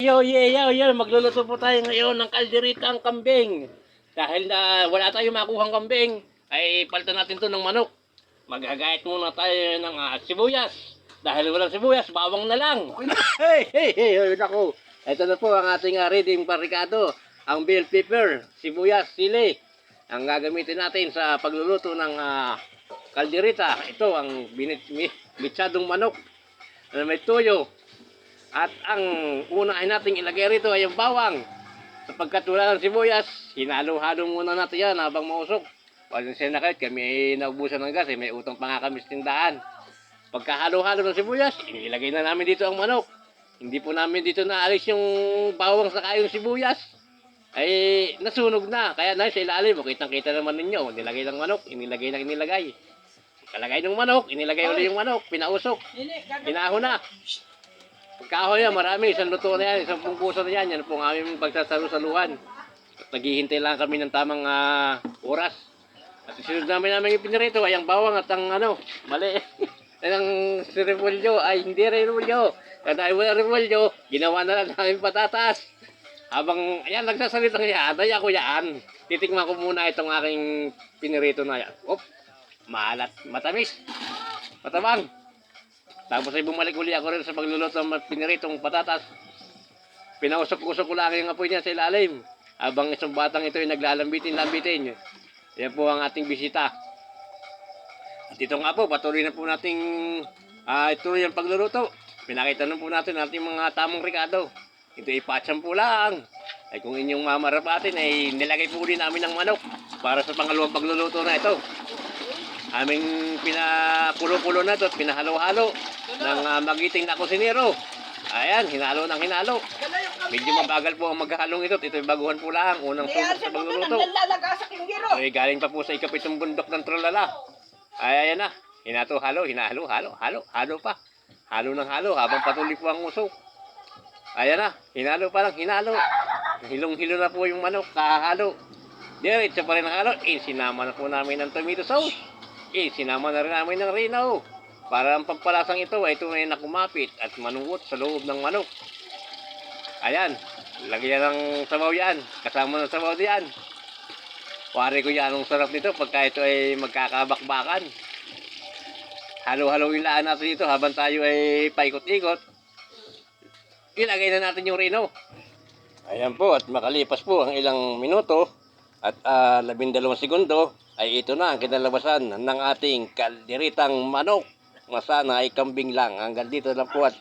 Yo, magluluto po tayo ngayon ng kalderitang kambing. Dahil na wala tayong makuhang kambing, ay palitan natin to ng manok. Magagayat muna tayo ng sibuyas. Dahil walang sibuyas, bawang na lang. Hey, naku. Ito na po ang ating reading parikado. Ang bell pepper, sibuyas, sili. Ang gagamitin natin sa pagluluto ng kalderita. Ito ang bitsadong manok na may tuyo. At ang unahin nating ilagay rito ay yung bawang. Sapagkat wala ng sibuyas, hinalo-halo muna natin yan habang mausok. Walang sinakit, kami ay naubusan ng gas, may utang pa nga kami sa tindahan. Pagkahalo-halo ng sibuyas, inilagay na namin dito ang manok. Hindi po namin dito naalis yung bawang saka yung sibuyas. Ay nasunog na, kaya na sa ilalim, kitang-kita naman ninyo. Nilagay ng manok, inilagay. Kalagay ng manok, inilagay ulit yung manok, pinausok, pinahon na. Pagkahoy yan, marami, isang luto na yan, isang pungkuso na yan, yan po ang aming pagsasalu-saluhan. At naghihintay lang kami ng tamang oras. At isunod namin yung pinirito ay ang bawang at ang mali. Ang repolyo ay hindi repolyo. Dahil wala repolyo, ginawa na lang namin patatas. Habang, ayan, nagsasalitang yan, ay ako yan. Titikman ko muna itong aking pinirito na yan. Maalat, matamis, matabang. Tapos ay bumalik uli ako rin sa pagluluto ng piniritong patatas. Pinausok-usok ko lang yung apoy niya sa ilalim. Habang isang batang ito ay naglalambitin. Yan po ang ating bisita. At ito nga po, patuloy na po nating ituloy ang pagluluto. Pinakita na po natin ating mga tamang rikado. Ito ay patsam po lang. Ay kung inyong mamarapatin ay nilagay po rin namin ng manok para sa pangalawang pagluluto na ito. Aming pinakulo-kulo na ito at pinahalo-halo ng magiting na kusinero. Ayan, hinalo ng hinalo. Medyo mabagal po ang maghalong ito. Ito ay baguhan po lang. Unang sundok sa pagluluto. Ay galing pa po sa ikapitong bundok ng Tralala. Ay, ayan na. Halo, halo pa. Halo ng halo habang patuloy po ang usok. Ayan na, hinalo pa lang, hinalo. Hilong-hilo na po yung manok, kahalo. Diretso pa rin ang halo. Sinama na po namin ng tomato sauce. Sinama na rin namin ng rinaw. Para ang pampalasang ito ay tunay na kumapit at manuot sa loob ng manok. Ayan, lagyan ng sabaw yan. Kasama ng sabaw diyan. Pare ko yan ang sarap nito pagka ito ay magkakabakbakan. Halo-halo yung laan natin dito habang tayo ay paikot-ikot. Ilagay na natin yung rinaw. Ayan po, at makalipas po ang ilang minuto at 12 segundo ay ito na ang kinalabasan ng ating kalderitang manok. Masana ay kambing lang. Hanggang dito lang po at